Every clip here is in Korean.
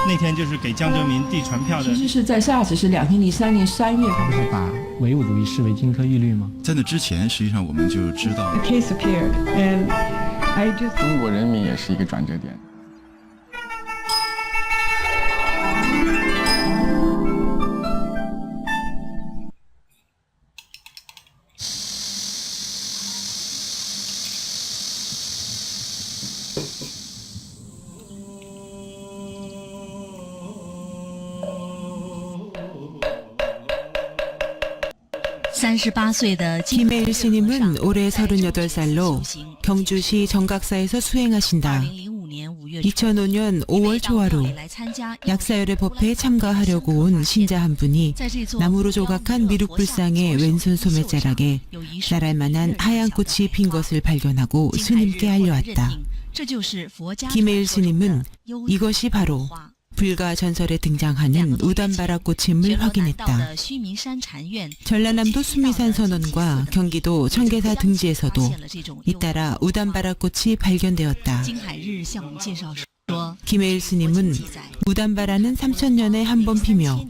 那天就是给江泽民递传票的。其实是在 SARS 是2003年3月，不是把唯物主义视为金科玉律吗？在那之前，实际上我们就知道 The case appeared, and I just 中国人民也是一个转折点。38岁的 김해일 스님은 올해 38살로 경주시 정각사에서 수행하신다. 2005년 5월 초하루 약사열의 법회에 참가하려고 온 신자 한 분이 나무로 조각한 미륵불상의 왼손 소매자락에 날할 만한 하얀 꽃이 핀 것을 발견하고 스님께 알려왔다. 김해일 스님은 이것이 바로 불가 전설에 등장하는 우단바라꽃임을 확인했다. 전라남도 수미산 선원과 경기도 청계사 등지에서도 잇따라 우단바라꽃이 발견되었다. 김해일 스님은 우단바라는 3000년에 한 번 피며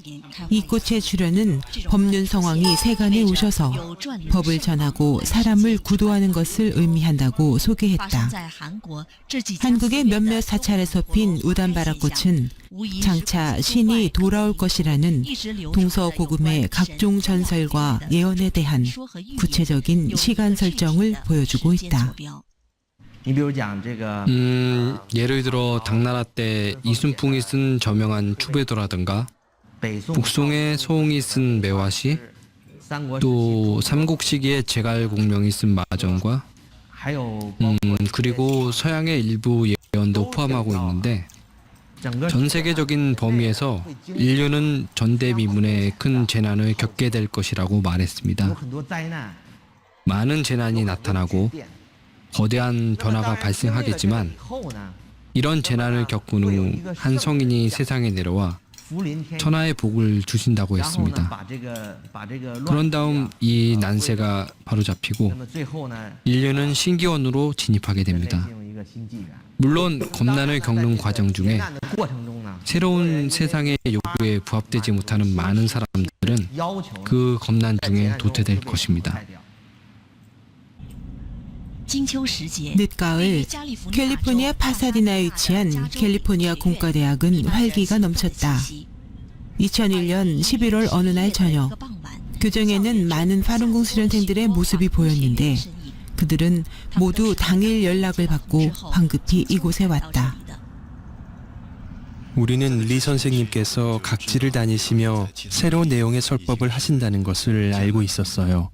이 꽃의 주련은 법륜 성왕이 세간에 오셔서 법을 전하고 사람을 구도하는 것을 의미한다고 소개했다. 한국의 몇몇 사찰에서 핀 우단바라꽃은 장차 신이 돌아올 것이라는 동서고금의 각종 전설과 예언에 대한 구체적인 시간 설정을 보여주고 있다. 예를 들어 당나라 때 이순풍이 쓴 저명한 추배도라든가 북송의 소홍이 쓴 매화시, 또 삼국시기의 제갈공명이 쓴 마전과 그리고 서양의 일부 예언도 포함하고 있는데 전 세계적인 범위에서 인류는 전대미문의 큰 재난을 겪게 될 것이라고 말했습니다. 많은 재난이 나타나고 거대한 변화가 발생하겠지만 이런 재난을 겪은 후 한 성인이 세상에 내려와 천하의 복을 주신다고 했습니다. 그런 다음 이 난세가 바로잡히고 인류는 신기원으로 진입하게 됩니다. 물론 겁난을 겪는 과정 중에 새로운 세상의 요구에 부합되지 못하는 많은 사람들은 그 겁난 중에 도태될 것입니다. 늦가을 캘리포니아 파사디나에 위치한 캘리포니아 공과대학은 활기가 넘쳤다. 2001년 11월 어느 날 저녁, 교정에는 많은 파룬궁 수련생들의 모습이 보였는데 그들은 모두 당일 연락을 받고 황급히 이곳에 왔다. 우리는 리 선생님께서 각지를 다니시며 새로운 내용의 설법을 하신다는 것을 알고 있었어요.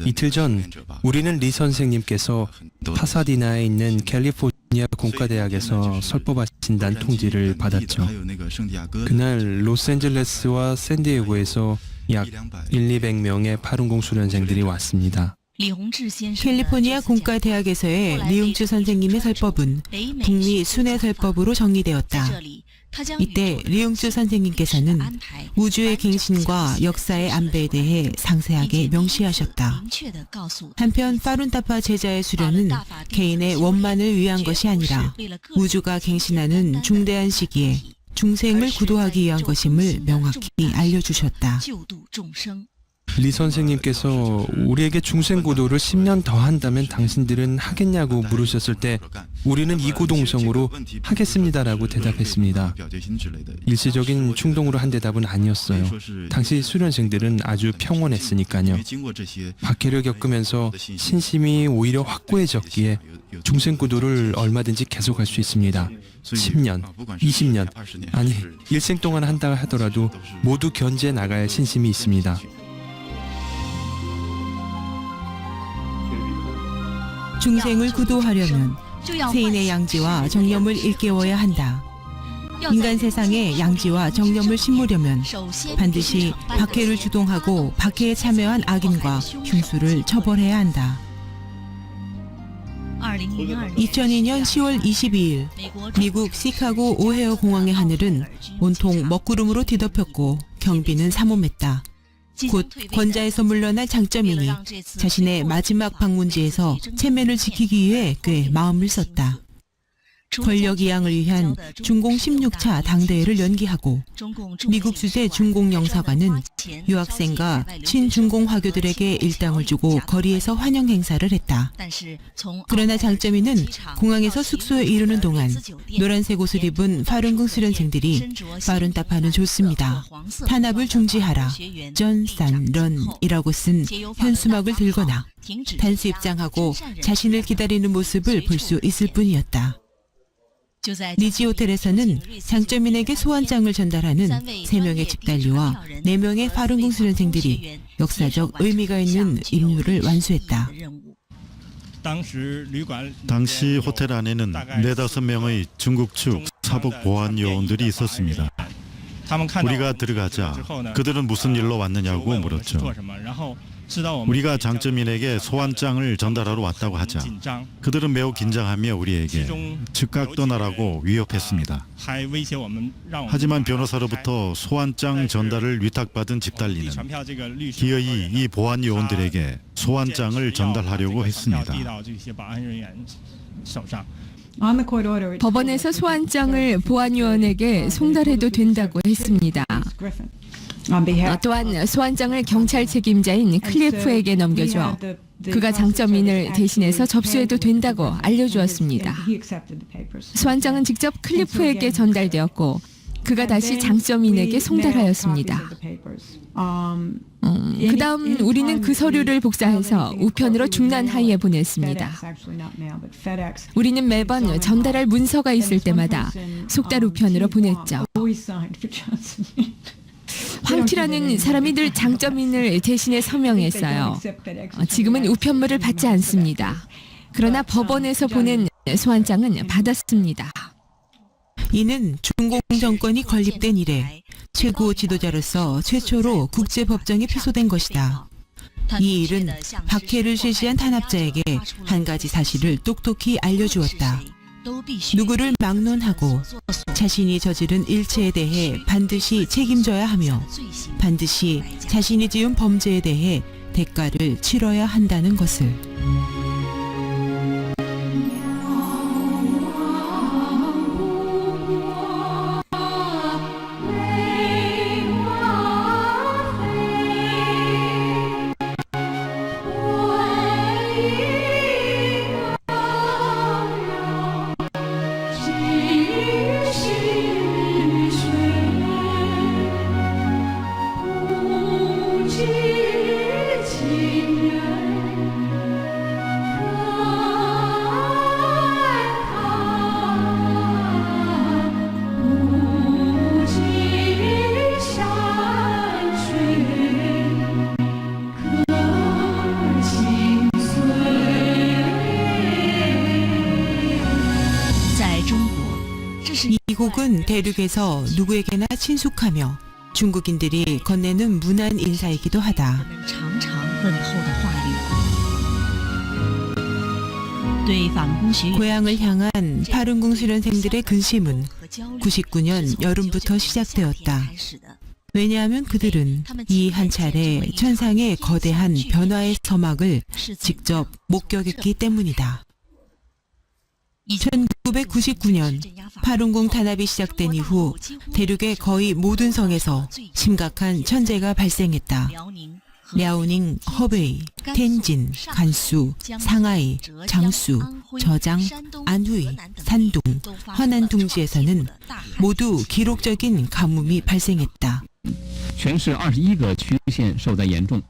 이틀 전 우리는 리 선생님께서 파사디나에 있는 캘리포니아 공과대학에서 설법하신다는 통지를 받았죠. 그날 로스앤젤레스와 샌디에고에서 약 1,200명의 파룬궁 수련생들이 왔습니다. 캘리포니아 공과대학에서의 리용주 선생님의 설법은 북미 순회 설법으로 정리되었다. 이때 리용주 선생님께서는 우주의 갱신과 역사의 안배에 대해 상세하게 명시하셨다. 한편 파룬타파 제자의 수련은 개인의 원만을 위한 것이 아니라 우주가 갱신하는 중대한 시기에 중생을 구도하기 위한 것임을 명확히 알려주셨다. 리 선생님께서 우리에게 중생고도를 10년 더 한다면 당신들은 하겠냐고 물으셨을 때 우리는 이구동성으로 하겠습니다라고 대답했습니다. 일시적인 충동으로 한 대답은 아니었어요. 당시 수련생들은 아주 평온했으니까요. 박해를 겪으면서 신심이 오히려 확고해졌기에 중생고도를 얼마든지 계속할 수 있습니다. 10년, 20년, 아니 일생 동안 한다 하더라도 모두 견제해 나갈 신심이 있습니다. 중생을 구도하려면 세인의 양지와 정념을 일깨워야 한다. 인간 세상에 양지와 정념을 심으려면 반드시 박해를 주동하고 박해에 참여한 악인과 흉수를 처벌해야 한다. 2002년 10월 22일 미국 시카고 오헤어 공항의 하늘은 온통 먹구름으로 뒤덮였고 경비는 삼엄했다. 곧 권자에서 물러날 장점이니 자신의 마지막 방문지에서 체면을 지키기 위해 꽤 마음을 썼다. 권력 이양을 위한 중공 16차 당대회를 연기하고 미국 주재 중공 영사관은 유학생과 친중공 화교들에게 일당을 주고 거리에서 환영 행사를 했다. 그러나 장점이는 공항에서 숙소에 이르는 동안 노란색 옷을 입은 파룬궁 수련생들이 파룬타파는 좋습니다. 탄압을 중지하라. 전산런이라고 쓴 현수막을 들거나 단수 입장하고 자신을 기다리는 모습을 볼 수 있을 뿐이었다. 리지 호텔에서는 장점인에게 소환장을 전달하는 3명의 집단리와 4명의 파룬궁 수련생들이 역사적 의미가 있는 임무를 완수했다. 당시 호텔 안에는 4-5명의 중국 측 사복 보안 요원들이 있었습니다. 우리가 들어가자 그들은 무슨 일로 왔느냐고 물었죠. 우리가 장점인에게 소환장을 전달하러 왔다고 하자 그들은 매우 긴장하며 우리에게 즉각 떠나라고 위협했습니다. 하지만 변호사로부터 소환장 전달을 위탁받은 집단리는 기어이 이 보안 요원들에게 소환장을 전달하려고 했습니다. 법원에서 소환장을 보안요원에게 송달해도 된다고 했습니다. 또한 소환장을 경찰 책임자인 클리프에게 넘겨줘 그가 장점인을 대신해서 접수해도 된다고 알려주었습니다. 소환장은 직접 클리프에게 전달되었고 그가 다시 장점인에게 송달하였습니다. 그 다음 우리는 그 서류를 복사해서 우편으로 중난하이에 보냈습니다. 우리는 매번 전달할 문서가 있을 때마다 속달 우편으로 보냈죠. 황티라는 사람이 늘 장점인을 대신해 서명했어요. 지금은 우편물을 받지 않습니다. 그러나 법원에서 보낸 소환장은 받았습니다. 이는 중공 정권이 건립된 이래 최고 지도자로서 최초로 국제법정에 피소된 것이다. 이 일은 박해를 실시한 탄압자에게 한 가지 사실을 똑똑히 알려주었다. 누구를 막론하고 자신이 저지른 일체에 대해 반드시 책임져야 하며 반드시 자신이 지은 범죄에 대해 대가를 치러야 한다는 것을. 이 곡은 대륙에서 누구에게나 친숙하며 중국인들이 건네는 문안 인사이기도 하다. 고향을 향한 파룬궁 수련생들의 근심은 99년 여름부터 시작되었다. 왜냐하면 그들은 이 한 차례 천상의 거대한 변화의 서막을 직접 목격했기 때문이다. 1999년 파룬궁 탄압이 시작된 이후 대륙의 거의 모든 성에서 심각한 천재가 발생했다. 랴오닝, 허베이, 텐진, 간수, 상하이, 장수, 저장, 안후이, 산둥, 허난 둥지에서는 모두 기록적인 가뭄이 발생했다. 全市21个区县受灾严重。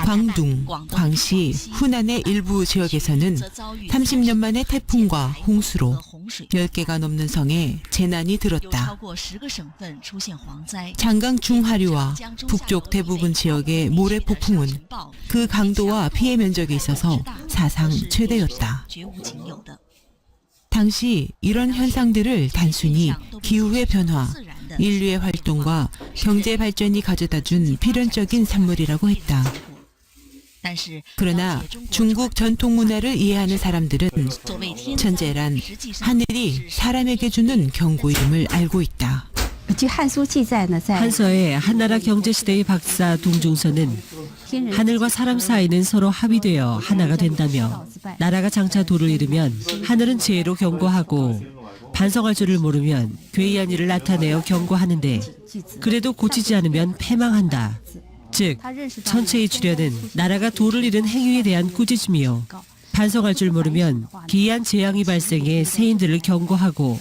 광둥, 광시, 후난의 일부 지역에서는 30년 만에 태풍과 홍수로 10개가 넘는 성에 재난이 들었다. 장강 중하류와 북쪽 대부분 지역의 모래폭풍은 그 강도와 피해 면적에 있어서 사상 최대였다. 당시 이런 현상들을 단순히 기후의 변화, 인류의 활동과 경제 발전이 가져다준 필연적인 산물이라고 했다. 그러나 중국 전통 문화를 이해하는 사람들은 천재란 하늘이 사람에게 주는 경고임을 알고 있다. 한서의 한나라 경제시대의 박사 둥중서는 하늘과 사람 사이는 서로 합의되어 하나가 된다며 나라가 장차 도를 잃으면 하늘은 재해로 경고하고 반성할 줄을 모르면 괴이한 일을 나타내어 경고하는데 그래도 고치지 않으면 패망한다. 즉 천체의 출현은 나라가 도를 잃은 행위에 대한 꾸짖음이요 반성할 줄 모르면 기이한 재앙이 발생해 세인들을 경고하고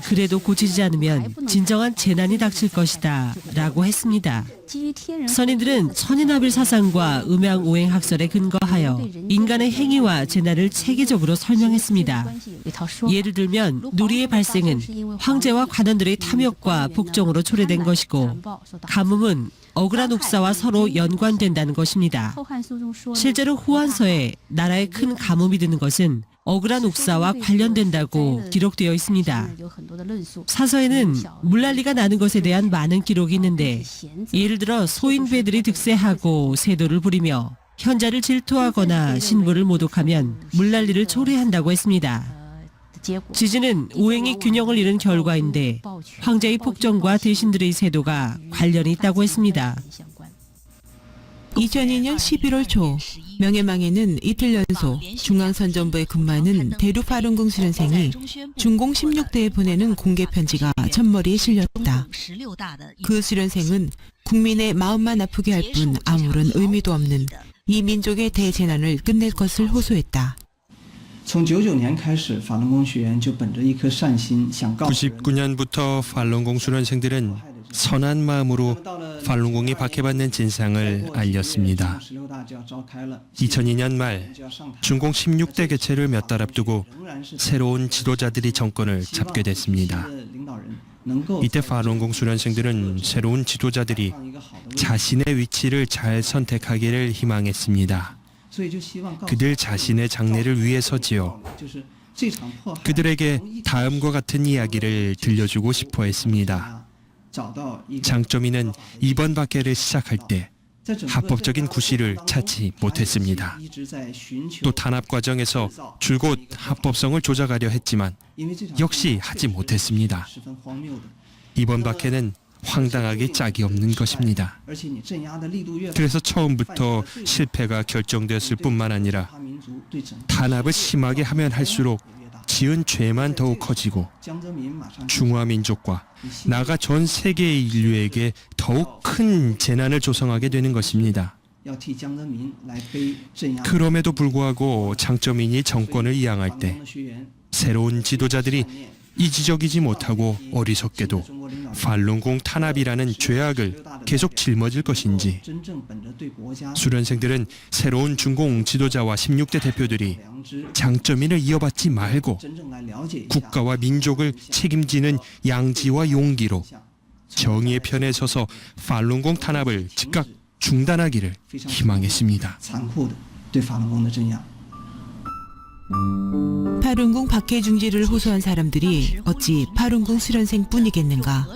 그래도 고치지 않으면 진정한 재난이 닥칠 것이다 라고 했습니다. 선인들은 천인합일 사상과 음양오행학설에 근거하여 인간의 행위와 재난을 체계적으로 설명했습니다. 예를 들면 누리의 발생은 황제와 관원들의 탐욕과 복종으로 초래된 것이고 가뭄은 억울한 옥사와 서로 연관된다는 것입니다. 실제로 후한서에 나라에 큰 가뭄이 드는 것은 억울한 옥사와 관련된다고 기록되어 있습니다. 사서에는 물난리가 나는 것에 대한 많은 기록이 있는데 예를 들어 소인배들이 득세하고 세도를 부리며 현자를 질투하거나 신부를 모독하면 물난리를 초래한다고 했습니다. 지진은 오행이 균형을 잃은 결과인데 황제의 폭정과 대신들의 세도가 관련이 있다고 했습니다. 2002년 11월 초 명예망에는 이틀 연속 중앙선전부에 근무하는 대륙파룬궁 수련생이 중공 16대에 보내는 공개 편지가 첫머리에 실렸다. 그 수련생은 국민의 마음만 아프게 할 뿐 아무런 의미도 없는 이 민족의 대재난을 끝낼 것을 호소했다. 99년부터 팔룬궁 수련생들은 선한 마음으로 팔룬궁이 박해받는 진상을 알렸습니다. 2002년 말 중공 16대 개최를 몇 달 앞두고 새로운 지도자들이 정권을 잡게 됐습니다. 이때 팔룬궁 수련생들은 새로운 지도자들이 자신의 위치를 잘 선택하기를 희망했습니다. 그들 자신의 장래를 위해서지요. 그들에게 다음과 같은 이야기를 들려주고 싶어 했습니다. 장점이는 이번 박해를 시작할 때 합법적인 구실을 찾지 못했습니다. 또 탄압 과정에서 줄곧 합법성을 조작하려 했지만 역시 하지 못했습니다. 이번 박해는 황당하게 짝이 없는 것입니다. 그래서 처음부터 실패가 결정되었을 뿐만 아니라 탄압을 심하게 하면 할수록 지은 죄만 더욱 커지고 중화민족과 나아가 전 세계의 인류에게 더욱 큰 재난을 조성하게 되는 것입니다. 그럼에도 불구하고 장점인이 정권을 이양할 때 새로운 지도자들이 이지적이지 못하고 어리석게도 팔룬궁 탄압이라는 죄악을 계속 짊어질 것인지 수련생들은 새로운 중공 지도자와 16대 대표들이 장점인을 이어받지 말고 국가와 민족을 책임지는 양지와 용기로 정의의 편에 서서 팔룬궁 탄압을 즉각 중단하기를 희망했습니다. 팔룬궁 박해 중지를 호소한 사람들이 어찌 팔룬궁 수련생뿐이겠는가.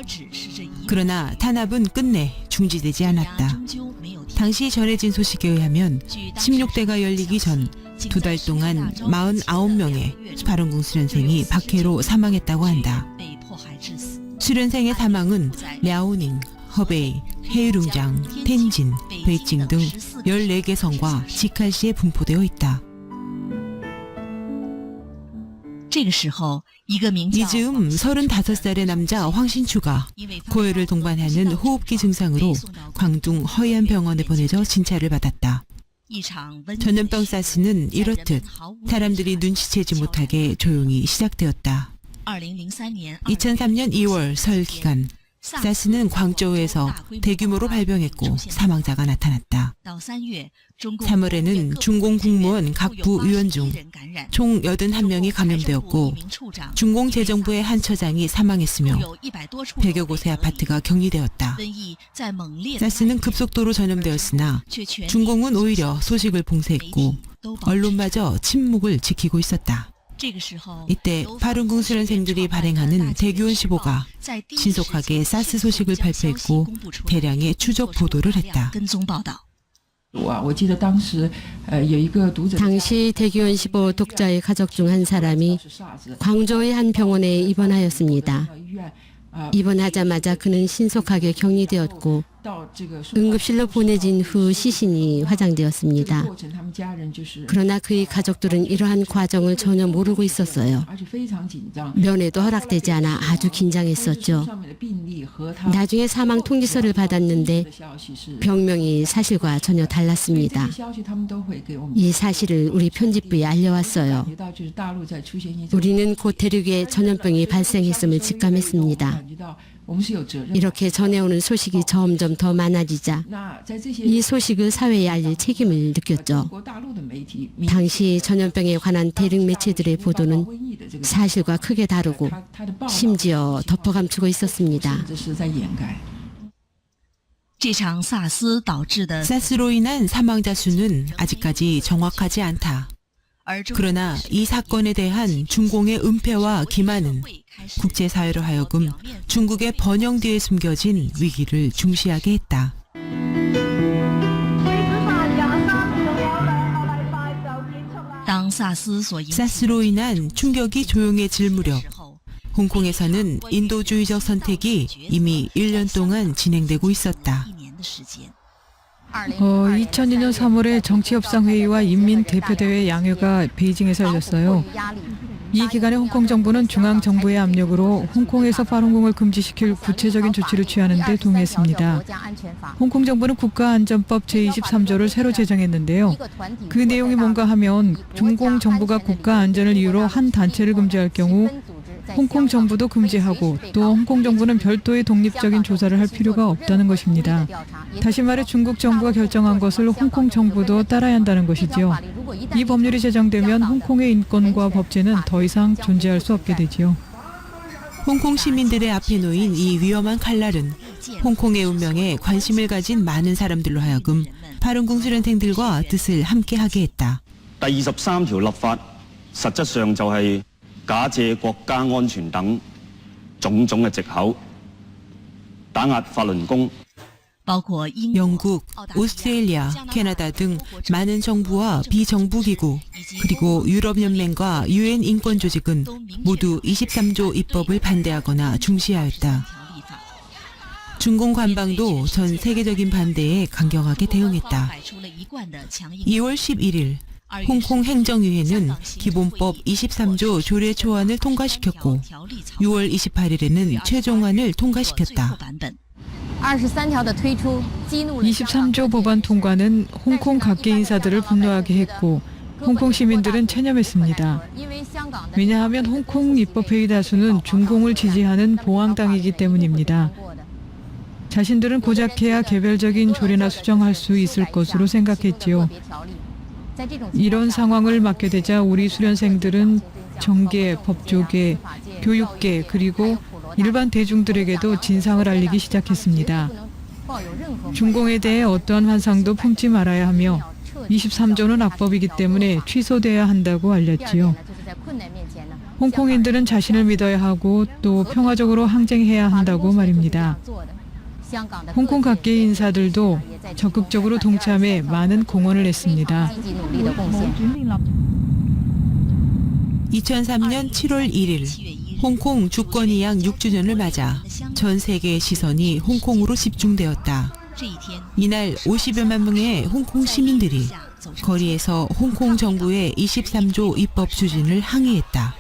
그러나 탄압은 끝내 중지되지 않았다. 당시 전해진 소식에 의하면 16대가 열리기 전 2달 동안 49명의 팔룬궁 수련생이 박해로 사망했다고 한다. 수련생의 사망은 랴오닝, 허베이, 헤이룽장, 텐진, 베이징 등 14개 성과 지칼시에 분포되어 있다. 이 즈음 35살의 남자 황신추가 고열을 동반하는 호흡기 증상으로 광둥 허이안 병원에 보내져 진찰을 받았다. 전염병 사스는 이렇듯 사람들이 눈치채지 못하게 조용히 시작되었다. 2003년 2월 설 기간 사스는 광저우에서 대규모로 발병했고 사망자가 나타났다. 3월에는 중공 국무원 각 부 위원 중 총 81명이 감염되었고 중공 재정부의 한 처장이 사망했으며 100여 곳의 아파트가 격리되었다. 사스는 급속도로 전염되었으나 중공은 오히려 소식을 봉쇄했고 언론마저 침묵을 지키고 있었다. 이때 팔룬궁 수련생들이 발행하는 대규원 시보가 신속하게 사스 소식을 발표했고 대량의 추적 보도를 했다. 당시 대규원 시보 독자의 가족 중 한 사람이 광저우의 한 병원에 입원하였습니다. 입원하자마자 그는 신속하게 격리되었고 응급실로 보내진 후 시신이 화장되었습니다. 그러나 그의 가족들은 이러한 과정을 전혀 모르고 있었어요. 면회도 허락되지 않아 아주 긴장했었죠. 나중에 사망 통지서를 받았는데 병명이 사실과 전혀 달랐습니다. 이 사실을 우리 편집부에 알려왔어요. 우리는 곧 대륙에 전염병이 발생했음을 직감했습니다. 이렇게 전해오는 소식이 점점 더 많아지자 이 소식을 사회에 알릴 책임을 느꼈죠. 당시 전염병에 관한 대륙 매체들의 보도는 사실과 크게 다르고 심지어 덮어감추고 있었습니다. 사스로 인한 사망자 수는 아직까지 정확하지 않다. 그러나 이 사건에 대한 중공의 은폐와 기만은 국제사회로 하여금 중국의 번영 뒤에 숨겨진 위기를 중시하게 했다. 사스로 인한 충격이 조용해질 무렵 홍콩에서는 인도주의적 선택이 이미 1년 동안 진행되고 있었다. 2002년 3월에 정치협상회의와 인민대표대회 양회가 베이징에서 열렸어요. 이 기간에 홍콩 정부는 중앙 정부의 압력으로 홍콩에서 팔홍공을 금지시킬 구체적인 조치를 취하는 데 동의했습니다. 홍콩 정부는 국가안전법 제23조를 새로 제정했는데요. 그 내용이 뭔가 하면 중공 정부가 국가안전을 이유로 한 단체를 금지할 경우 홍콩 정부도 금지하고 또 홍콩 정부는 별도의 독립적인 조사를 할 필요가 없다는 것입니다. 다시 말해 중국 정부가 결정한 것을 홍콩 정부도 따라야 한다는 것이죠. 이 법률이 제정되면 홍콩의 인권과 법제는 더 이상 존재할 수 없게 되지요. 홍콩 시민들의 앞에 놓인 이 위험한 칼날은 홍콩의 운명에 관심을 가진 많은 사람들로 하여금 팔홍공 수련생들과 뜻을 함께하게 했다.第23條立法實質上就係假借國家安全等種種嘅藉口，打壓法輪功。 영국, 오스트레일리아, 캐나다 등 많은 정부와 비정부 기구 그리고 유럽연맹과 유엔 인권조직은 모두 23조 입법을 반대하거나 중시하였다. 중공 관방도 전 세계적인 반대에 강경하게 대응했다. 2월 11일 홍콩 행정위회는 기본법 23조 조례 초안을 통과시켰고 6월 28일에는 최종안을 통과시켰다. 23조 법안 통과는 홍콩 각계 인사들을 분노하게 했고 홍콩 시민들은 체념했습니다. 왜냐하면 홍콩 입법회의 다수는 중공을 지지하는 보항당이기 때문입니다. 자신들은 고작해야 개별적인 조례나 수정할 수 있을 것으로 생각했지요. 이런 상황을 맞게 되자 우리 수련생들은 정계, 법조계, 교육계 그리고 일반 대중들에게도 진상을 알리기 시작했습니다. 중공에 대해 어떠한 환상도 품지 말아야 하며 23조는 악법이기 때문에 취소돼야 한다고 알렸지요. 홍콩인들은 자신을 믿어야 하고 또 평화적으로 항쟁해야 한다고 말입니다. 홍콩 각계 인사들도 적극적으로 동참해 많은 공헌을 했습니다. 2003년 7월 1일 홍콩 주권이양 6주년을 맞아 전 세계의 시선이 홍콩으로 집중되었다. 이날 50여만 명의 홍콩 시민들이 거리에서 홍콩 정부의 23조 입법 추진을 항의했다.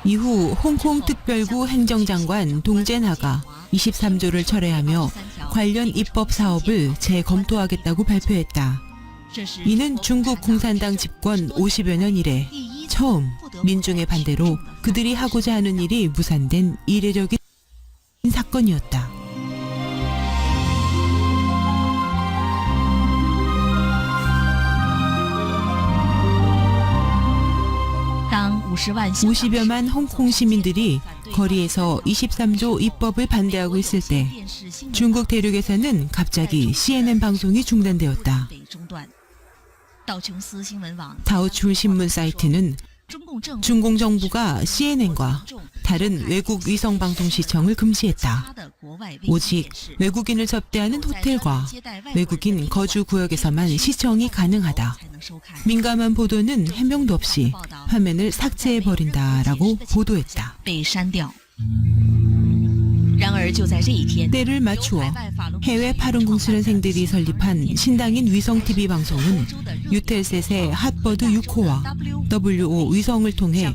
이후 홍콩 특별구 행정장관 동젠하가 23조를 철회하며 관련 입법 사업을 재검토하겠다고 발표했다. 이는 중국 공산당 집권 50여 년 이래 처음 민중의 반대로 그들이 하고자 하는 일이 무산된 이례적인 사건이었다. 당 50여만 홍콩 시민들이 거리에서 23조 입법을 반대하고 있을 때 중국 대륙에서는 갑자기 CNN 방송이 중단되었다. 다오춘 신문 사이트는 중공 정부가 CNN과 다른 외국 위성 방송 시청을 금지했다. 오직 외국인을 접대하는 호텔과 외국인 거주 구역에서만 시청이 가능하다. 민감한 보도는 해명도 없이 화면을 삭제해버린다라고 보도했다. 때를 맞추어 해외 파룬궁 수련생들이 설립한 신당인 위성 TV 방송은 유텔셋의 핫버드 6호와 W5 위성을 통해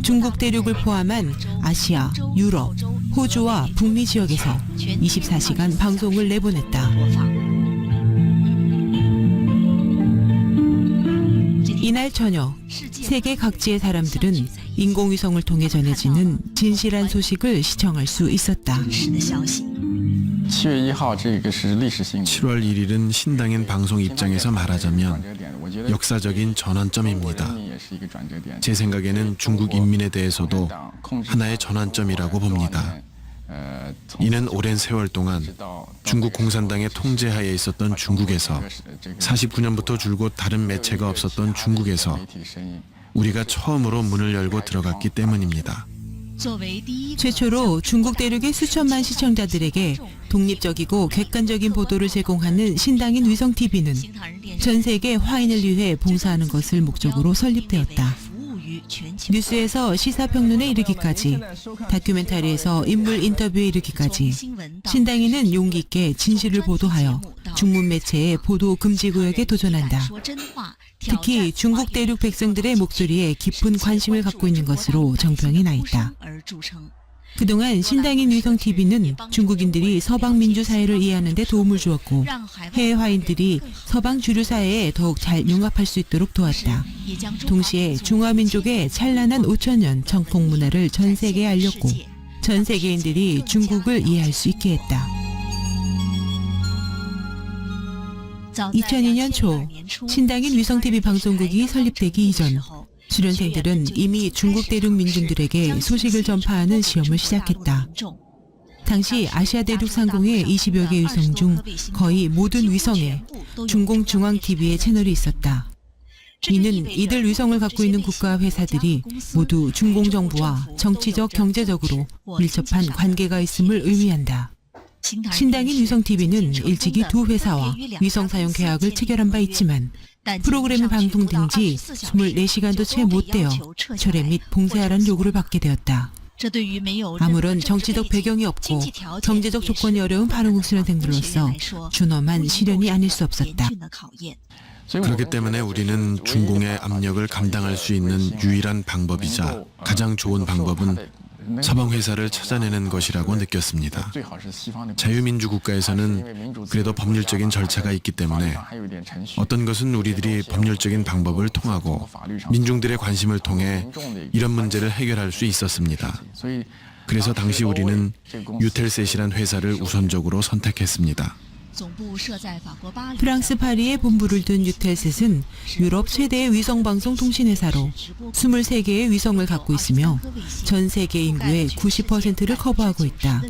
중국 대륙을 포함한 아시아, 유럽, 호주와 북미 지역에서 24시간 방송을 내보냈다. 이날 저녁 세계 각지의 사람들은 인공위성을 통해 전해지는 진실한 소식을 시청할 수 있었다. 7월 1일은 신당인 방송 입장에서 말하자면 역사적인 전환점입니다. 제 생각에는 중국 인민에 대해서도 하나의 전환점이라고 봅니다. 이는 오랜 세월 동안 중국 공산당의 통제하에 있었던 중국에서 49년부터 줄곧 다른 매체가 없었던 중국에서 우리가 처음으로 문을 열고 들어갔기 때문입니다. 최초로 중국 대륙의 수천만 시청자들에게 독립적이고 객관적인 보도를 제공하는 신당인 위성TV는 전 세계 화인을 위해 봉사하는 것을 목적으로 설립되었다. 뉴스에서 시사평론에 이르기까지, 다큐멘터리에서 인물 인터뷰에 이르기까지 신당인은 용기 있게 진실을 보도하여 중문 매체의 보도 금지 구역에 도전한다. 특히 중국 대륙 백성들의 목소리에 깊은 관심을 갖고 있는 것으로 정평이 나 있다. 그동안 신당인 위성TV는 중국인들이 서방 민주사회를 이해하는 데 도움을 주었고 해외 화인들이 서방 주류사회에 더욱 잘 융합할 수 있도록 도왔다. 동시에 중화민족의 찬란한 5천년 정통 문화를 전 세계에 알렸고 전 세계인들이 중국을 이해할 수 있게 했다. 2002년 초 신당인 위성TV 방송국이 설립되기 이전 수련생들은 이미 중국 대륙 민중들에게 소식을 전파하는 시험을 시작했다. 당시 아시아 대륙 상공의 20여 개 위성 중 거의 모든 위성에 중공 중앙TV의 채널이 있었다. 이는 이들 위성을 갖고 있는 국가와 회사들이 모두 중공 정부와 정치적, 경제적으로 밀접한 관계가 있음을 의미한다. 신당인 위성TV는 일찍이 두 회사와 위성 사용 계약을 체결한 바 있지만 프로그램이 방송된 지 24시간도 채 못 되어 철회 및 봉쇄하라는 요구를 받게 되었다. 아무런 정치적 배경이 없고 경제적 조건이 어려운 파룬궁 수련생들로서 준엄한 시련이 아닐 수 없었다. 그렇기 때문에 우리는 중공의 압력을 감당할 수 있는 유일한 방법이자 가장 좋은 방법은 서방 회사를 찾아내는 것이라고 느꼈습니다. 자유민주 국가에서는 그래도 법률적인 절차가 있기 때문에 어떤 것은 우리들이 법률적인 방법을 통하고 민중들의 관심을 통해 이런 문제를 해결할 수 있었습니다. 그래서 당시 우리는 유텔셋이란 회사를 우선적으로 선택했습니다. 프랑스 파리에 본부를 둔 유텔셋은 유럽 최대의 위성방송 통신회사로 23개의 위성을 갖고 있으며 전 세계 인구의 90%를 커버하고 있다.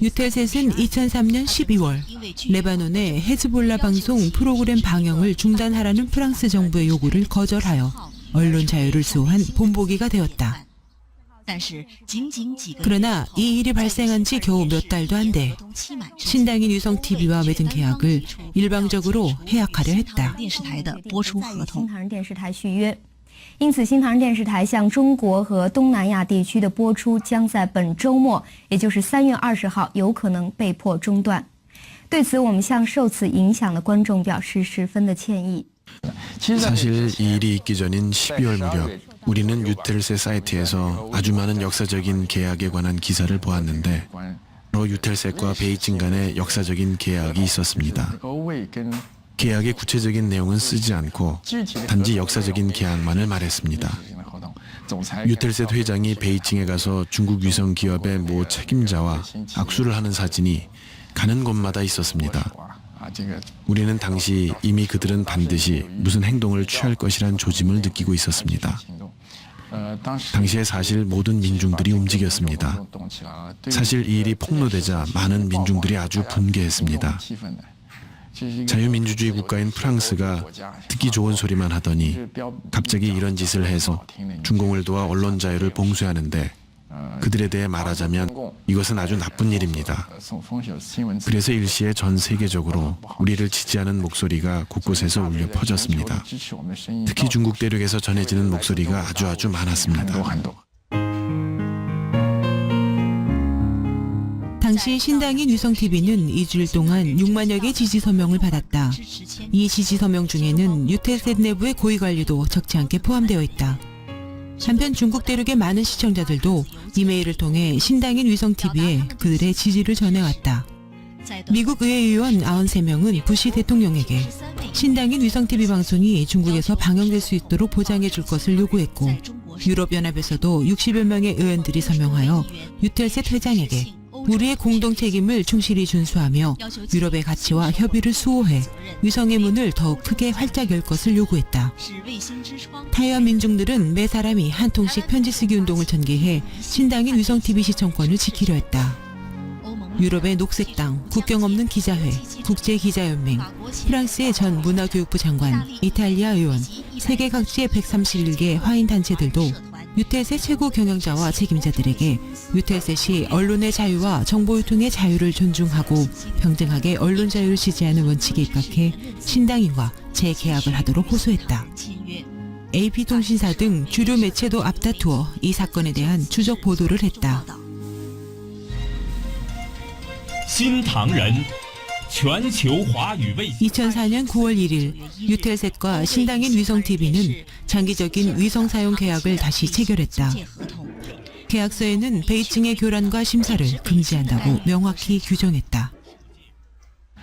유텔셋은 2003년 12월 레바논의 헤즈볼라 방송 프로그램 방영을 중단하라는 프랑스 정부의 요구를 거절하여 언론 자유를 수호한 본보기가 되었다. 그러나 이 일이 발생한 지 겨우 몇 달도 안 돼 신당인 위성TV와 맺은 계약을 일방적으로 해약하려 했다. 因此，新唐人电视台向中国和东南亚地区的播出将在本周末，也就是3月20号，有可能被迫中断。对此，我们向受此影响的观众表示十分的歉意。 사실 이 일이 있기 전인 12월 무렵 우리는 유텔셋 사이트에서 아주 많은 역사적인 계약에 관한 기사를 보았는데 바로 유텔셋과 베이징 간의 역사적인 계약이 있었습니다. 계약의 구체적인 내용은 쓰지 않고 단지 역사적인 계약만을 말했습니다. 유텔셋 회장이 베이징에 가서 중국 위성 기업의 모 책임자와 악수를 하는 사진이 가는 곳마다 있었습니다. 우리는 당시 이미 그들은 반드시 무슨 행동을 취할 것이란 조짐을 느끼고 있었습니다. 당시에 사실 모든 민중들이 움직였습니다. 사실 이 일이 폭로되자 많은 민중들이 아주 분개했습니다. 자유민주주의 국가인 프랑스가 듣기 좋은 소리만 하더니 갑자기 이런 짓을 해서 중공을 도와 언론 자유를 봉쇄하는데 그들에 대해 말하자면 이것은 아주 나쁜 일입니다. 그래서 일시에 전 세계적으로 우리를 지지하는 목소리가 곳곳에서 울려 퍼졌습니다. 특히 중국 대륙에서 전해지는 목소리가 아주 많았습니다. 당시 신당인 위성TV는 2주일 동안 6만여 개 지지 서명을 받았다. 이 지지 서명 중에는 유텔셋 내부의 고위 관리도 적지 않게 포함되어 있다. 한편 중국 대륙의 많은 시청자들도 이메일을 통해 신당인 위성TV에 그들의 지지를 전해왔다. 미국 의회 의원 93명은 부시 대통령에게 신당인 위성TV 방송이 중국에서 방영될 수 있도록 보장해 줄 것을 요구했고, 유럽연합에서도 60여 명의 의원들이 서명하여 유텔셋 회장에게 우리의 공동 책임을 충실히 준수하며 유럽의 가치와 협의를 수호해 위성의 문을 더욱 크게 활짝 열 것을 요구했다. 타이완 민중들은 매 사람이 한 통씩 편지 쓰기 운동을 전개해 신당인 위성TV 시청권을 지키려 했다. 유럽의 녹색당, 국경 없는 기자회, 국제기자연맹, 프랑스의 전 문화교육부 장관, 이탈리아 의원, 세계 각지의 131개 화인단체들도 유텔셋 최고 경영자와 책임자들에게 유텔셋이 언론의 자유와 정보유통의 자유를 존중하고 평등하게 언론 자유를 지지하는 원칙에 입각해 신당인과 재계약을 하도록 호소했다. AP통신사 등 주류 매체도 앞다투어 이 사건에 대한 추적 보도를 했다. 2004년 9월 1일 유텔셋과 신당인 위성TV는 장기적인 위성 사용 계약을 다시 체결했다. 계약서에는 베이징의 교란과 심사를 금지한다고 명확히 규정했다.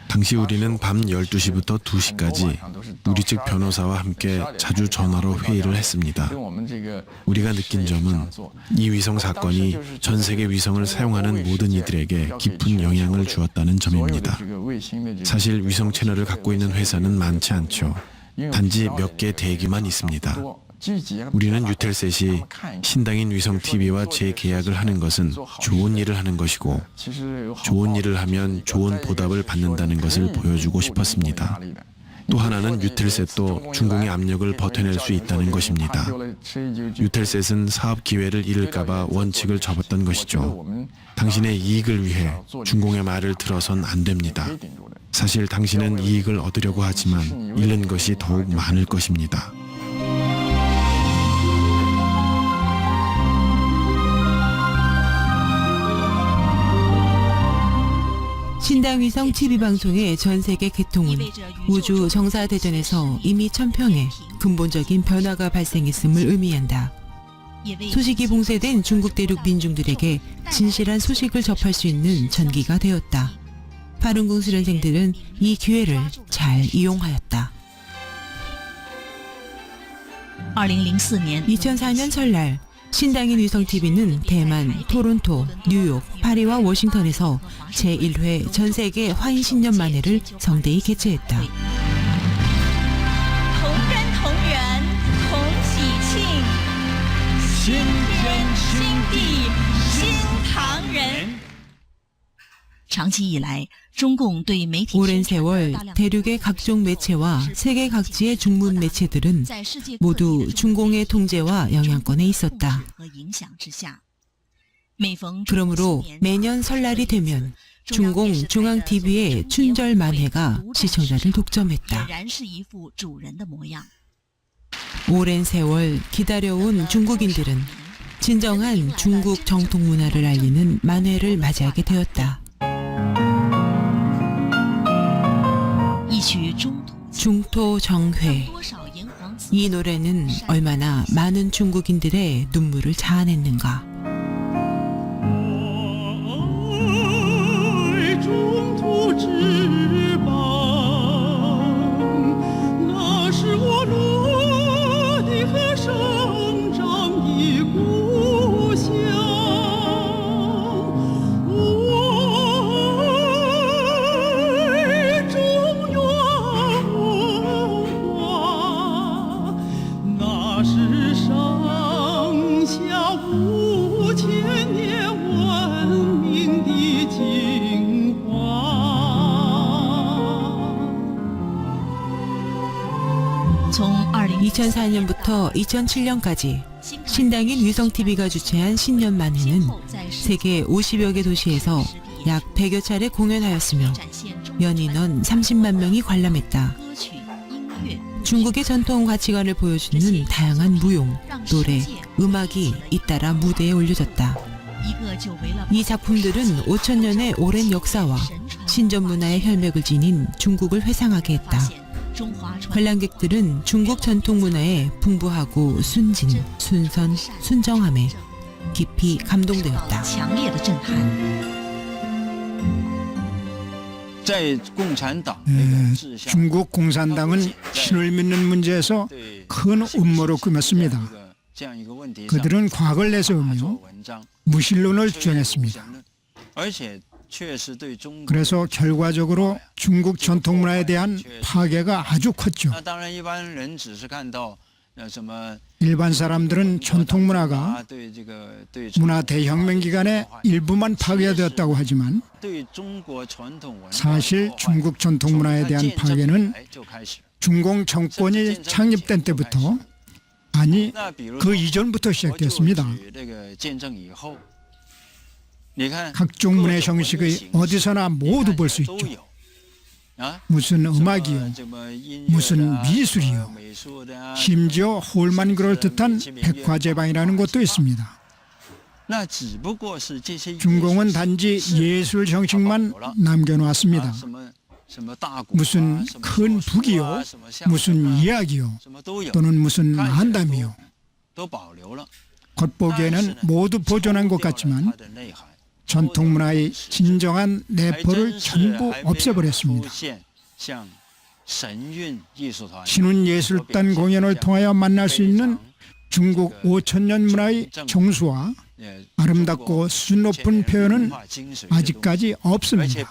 당시 우리는 밤 12시부터 2시까지 우리 측 변호사와 함께 자주 전화로 회의를 했습니다. 우리가 느낀 점은 이 위성 사건이 전 세계 위성을 사용하는 모든 이들에게 깊은 영향을 주었다는 점입니다. 사실 위성 채널을 갖고 있는 회사는 많지 않죠. 단지 몇 개 대기만 있습니다. 우리는 유텔셋이 신당인 위성TV와 재계약을 하는 것은 좋은 일을 하는 것이고, 좋은 일을 하면 좋은 보답을 받는다는 것을 보여주고 싶었습니다. 또 하나는 유텔셋도 중공의 압력을 버텨낼 수 있다는 것입니다. 유텔셋은 사업 기회를 잃을까봐 원칙을 접었던 것이죠. 당신의 이익을 위해 중공의 말을 들어선 안 됩니다. 사실 당신은 이익을 얻으려고 하지만 잃는 것이 더욱 많을 것입니다. 신당위성 TV방송의 전세계 개통은 우주 정사대전에서 이미 천평에 근본적인 변화가 발생했음을 의미한다. 소식이 봉쇄된 중국 대륙 민중들에게 진실한 소식을 접할 수 있는 전기가 되었다. 파룬궁 수련생들은 이 기회를 잘 이용하였다. 2004년 설날 신당인 위성TV는 대만, 토론토, 뉴욕, 파리와 워싱턴에서 제1회 전세계 화인신년만회를 성대히 개최했다. 오랜 세월 대륙의 각종 매체와 세계 각지의 중문 매체들은 모두 중공의 통제와 영향권에 있었다. 그러므로 매년 설날이 되면 중공 중앙TV의 춘절 만회가 시청자를 독점했다. 오랜 세월 기다려온 중국인들은 진정한 중국 정통 문화를 알리는 만회를 맞이하게 되었다. 중토정회. 이 노래는 얼마나 많은 중국인들의 눈물을 자아냈는가. 2004년부터 2007년까지 신당인 위성TV가 주최한 신년만회는 세계 50여 개 도시에서 약 100여 차례 공연하였으며 연인원 30만 명이 관람했다. 중국의 전통 가치관을 보여주는 다양한 무용, 노래, 음악이 잇따라 무대에 올려졌다. 이 작품들은 5,000년의 오랜 역사와 신전 문화의 혈맥을 지닌 중국을 회상하게 했다. 관람객들은 중국 전통 문화의 풍부하고 순진, 순선, 순정함에 깊이 감동되었다. 중국 공산당은 신을 믿는 문제에서 큰 음모를 꾸몄습니다. 그들은 과거를 내세우며 무신론을 주장했습니다. 그래서 결과적으로 중국 전통 문화에 대한 파괴가 아주 컸죠. 일반 사람들은 전통 문화가 문화 대혁명 기간에 일부만 파괴되었다고 하지만 사실 중국 전통 문화에 대한 파괴는 중공 정권이 창립된 때부터, 아니 그 이전부터 시작됐습니다. 각종 문화 형식의 어디서나 모두 볼 수 있죠. 무슨 음악이요, 무슨 미술이요, 심지어 홀만 그럴듯한 백화제방이라는 것도 있습니다. 중공은 단지 예술 형식만 남겨놓았습니다. 무슨 큰 북이요, 무슨 이야기요, 또는 무슨 만담이요. 겉보기에는 모두 보존한 것 같지만 전통 문화의 진정한 내포를 전부 없애버렸습니다. 신운예술단 공연을 통하여 만날 수 있는 중국 5,000년 문화의 정수와 아름답고 수준 높은 표현은 아직까지 없습니다.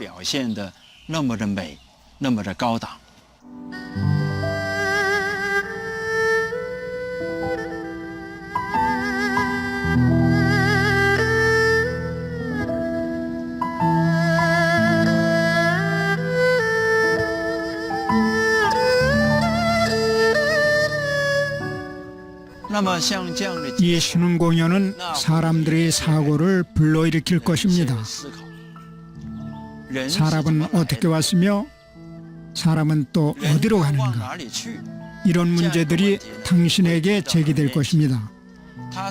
이 신운 공연은 사람들의 사고를 불러일으킬 것입니다. 사람은 어떻게 왔으며 사람은 또 어디로 가는가, 이런 문제들이 당신에게 제기될 것입니다.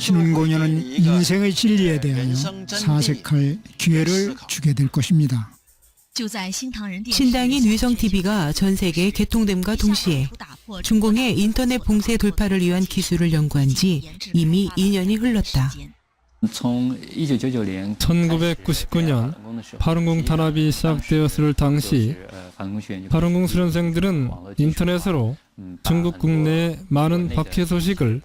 신운 공연은 인생의 진리에 대하여 사색할 기회를 주게 될 것입니다. 신당인 위성TV가 전 세계에 개통됨과 동시에 중공의 인터넷 봉쇄 돌파를 위한 기술을 연구한 지 이미 2년이 흘렀다. 1999년 파룬궁 탄압이 시작되었을 당시 파룬궁 수련생들은 인터넷으로 중국 국내의 많은 박해 소식을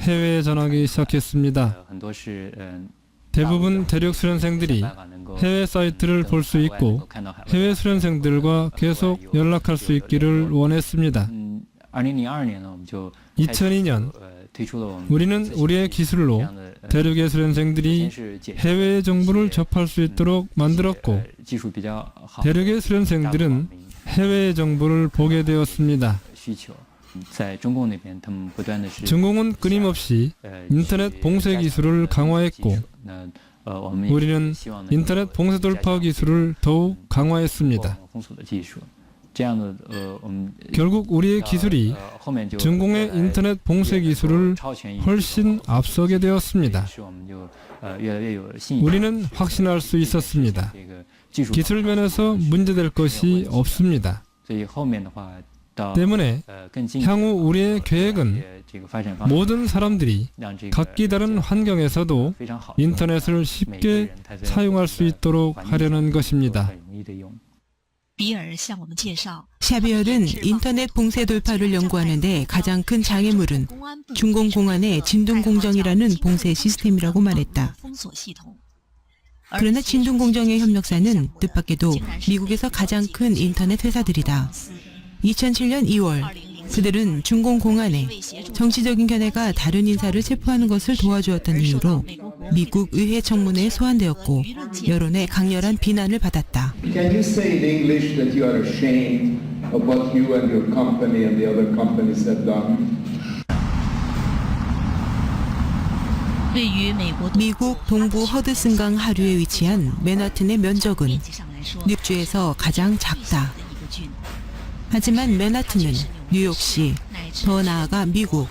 해외에 전하기 시작했습니다. 대부분 대륙 수련생들이 해외 사이트를 볼 수 있고 해외 수련생들과 계속 연락할 수 있기를 원했습니다. 2002년 우리는 우리의 기술로 대륙의 수련생들이 해외의 정보를 접할 수 있도록 만들었고 대륙의 수련생들은 해외의 정보를 보게 되었습니다. 중공은 끊임없이 인터넷 봉쇄 기술을 강화했고 우리는 인터넷 봉쇄 돌파 기술을 더욱 강화했습니다. 결국 우리의 기술이 중공의 인터넷 봉쇄 기술을 훨씬 앞서게 되었습니다. 우리는 확신할 수 있었습니다. 기술 면에서 문제될 것이 없습니다. 때문에 향후 우리의 계획은 모든 사람들이 각기 다른 환경에서도 인터넷을 쉽게 사용할 수 있도록 하려는 것입니다. 샤비얼은 인터넷 봉쇄 돌파를 연구하는 데 가장 큰 장애물은 중공 공안의 진동공정이라는 봉쇄 시스템이라고 말했다. 그러나 진동공정의 협력사는 뜻밖에도 미국에서 가장 큰 인터넷 회사들이다. 2007년 2월 그들은 중공 공안에 정치적인 견해가 다른 인사를 체포하는 것을 도와주었다는 이유로 미국 의회 청문회에 소환되었고 여론의 강렬한 비난을 받았다. Can you say in English that you are ashamed of what you and your company and the other companies have done. 미국 동부 허드슨강 하류에 위치한 맨하튼의 면적은 뉴욕주에서 가장 작다. 하지만 맨하튼은 뉴욕시, 더 나아가 미국,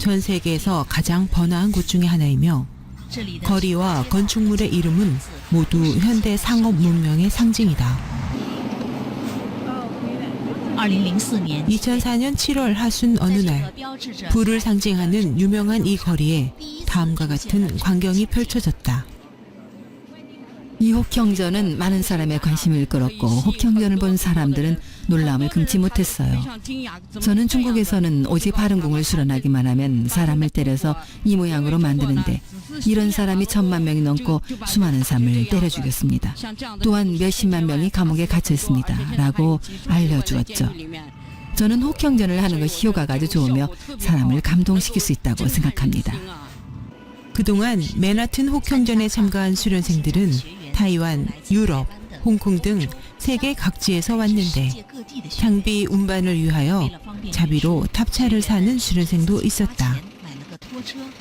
전 세계에서 가장 번화한 곳 중에 하나이며 거리와 건축물의 이름은 모두 현대 상업 문명의 상징이다. 2004년 7월 하순 어느 날 불을 상징하는 유명한 이 거리에 다음과 같은 광경이 펼쳐졌다. 이 혹형전은 많은 사람의 관심을 끌었고 혹형전을 본 사람들은 놀라움을 금치 못했어요. 저는 중국에서는 오직 파룬궁을 수련하기만 하면 사람을 때려서 이 모양으로 만드는데 이런 사람이 1000만 명이 넘고 수많은 사람을 때려 죽였습니다. 또한 몇십만 명이 감옥에 갇혀 있습니다. 라고 알려주었죠. 저는 혹형전을 하는 것이 효과가 아주 좋으며 사람을 감동시킬 수 있다고 생각합니다. 그동안 맨하튼 혹형전에 참가한 수련생들은 타이완, 유럽, 홍콩 등 세계 각지에서 왔는데 장비 운반을 위하여 자비로 탑차를 사는 수련생도 있었다.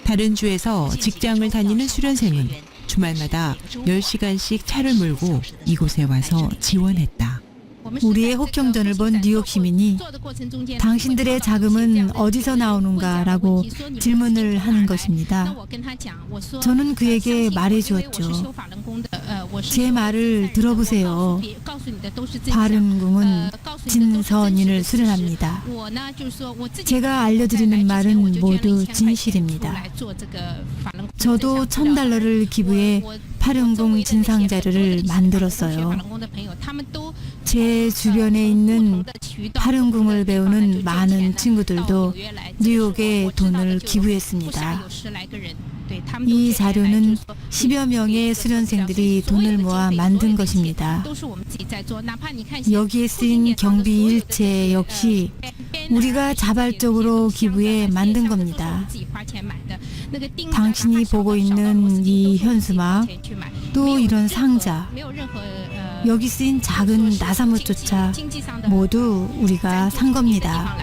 다른 주에서 직장을 다니는 수련생은 주말마다 10시간씩 차를 몰고 이곳에 와서 지원했다. 우리의 혹형전을 본 뉴욕 시민이 당신들의 자금은 어디서 나오는가라고 질문을 하는 것입니다. 저는 그에게 말해주었죠. 제 말을 들어보세요. 파룬궁은 진선인을 수련합니다. 제가 알려드리는 말은 모두 진실입니다. 저도 $1000를 기부해 파룬궁 진상 자료를 만들었어요. 제 주변에 있는 파룬궁을 배우는 많은 친구들도 뉴욕에 돈을 기부했습니다. 이 자료는 10여 명의 수련생들이 돈을 모아 만든 것입니다. 여기에 쓰인 경비 일체 역시 우리가 자발적으로 기부해 만든 겁니다. 당신이 보고 있는 이 현수막, 또 이런 상자, 여기 쓰인 작은 나사못조차 모두 우리가 산 겁니다.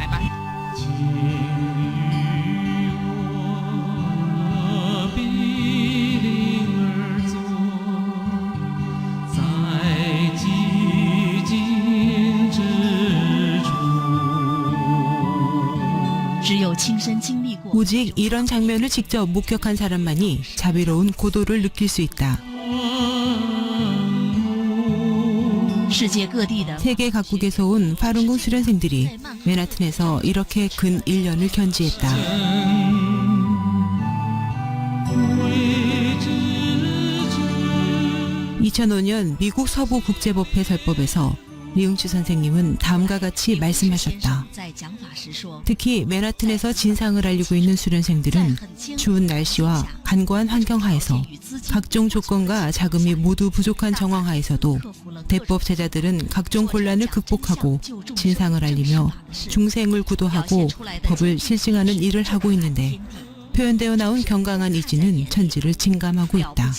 오직 이런 장면을 직접 목격한 사람만이 자비로운 고도를 느낄 수 있다. 세계 각국에서 온 파룬궁 수련생들이 맨하튼에서 이렇게 근 1년을 견지했다. 2005년 미국 서부국제법회 설법에서 리웅추 선생님은 다음과 같이 말씀하셨다. 특히 맨하튼에서 진상을 알리고 있는 수련생들은 추운 날씨와 간과한 환경 하에서 각종 조건과 자금이 모두 부족한 정황 하에서도 대법 제자들은 각종 곤란을 극복하고 진상을 알리며 중생을 구도하고 법을 실증하는 일을 하고 있는데 표현되어 나온 경강한 의지는 천지를 진감하고 있다.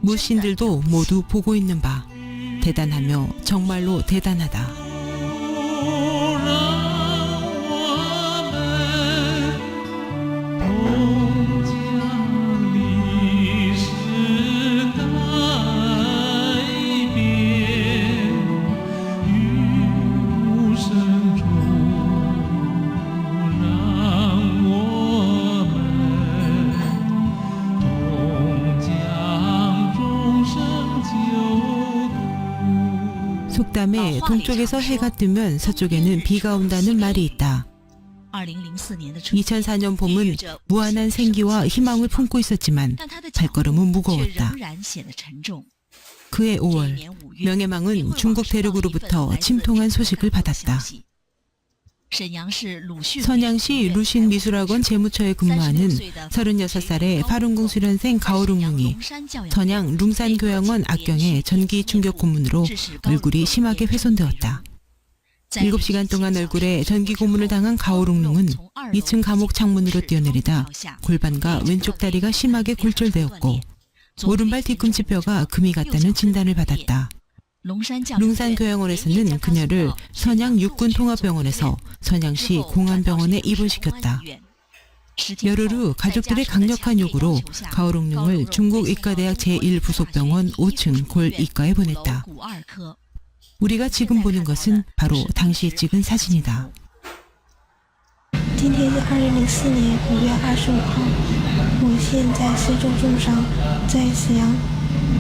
무신들도 모두 보고 있는 바 대단하며 정말로 대단하다. 속담에 동쪽에서 해가 뜨면 서쪽에는 비가 온다는 말이 있다. 2004년 봄은 무한한 생기와 희망을 품고 있었지만 발걸음은 무거웠다. 그해 5월, 명예망은 중국 대륙으로부터 침통한 소식을 받았다. 선양시 루신미술학원 재무처에 근무하는 36살의 파룬궁 수련생 가오룽룽이 선양 룽산교양원 악경의 전기 충격 고문으로 얼굴이 심하게 훼손되었다. 7시간 동안 얼굴에 전기 고문을 당한 가오룽룽은 2층 감옥 창문으로 뛰어내리다 골반과 왼쪽 다리가 심하게 골절되었고 오른발 뒤꿈치뼈가 금이 갔다는 진단을 받았다. 룽산교양원에서는 그녀를 선양 육군통합병원에서 선양시 공안병원에 입원시켰다. 열흘 후 가족들의 강력한 요구로 가오롱룡을 중국 의과대학 제1부속병원 5층 골이과에 보냈다. 우리가 지금 보는 것은 바로 당시 찍은 사진이다. 今天是2004年5月25号，我现在是重伤，在沈阳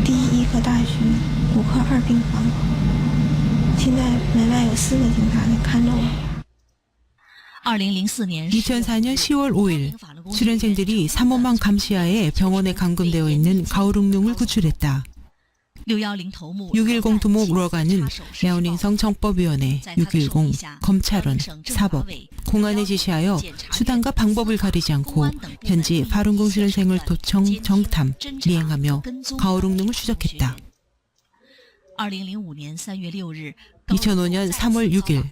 第一医科大学骨科2病房。现在门外有4个警察在看着我。 2004년 10월 5일 수련생들이 삼호망 감시하에 병원에 감금되어 있는 가오롱룡을 구출했다. 610 두목 러가는 랴오닝성 정법위원회, 610 검찰원, 사법, 공안에 지시하여 수단과 방법을 가리지 않고 현지 파룬궁 수련생을 도청, 정탐, 미행하며 가오롱룡을 추적했다. 2005년 3월 6일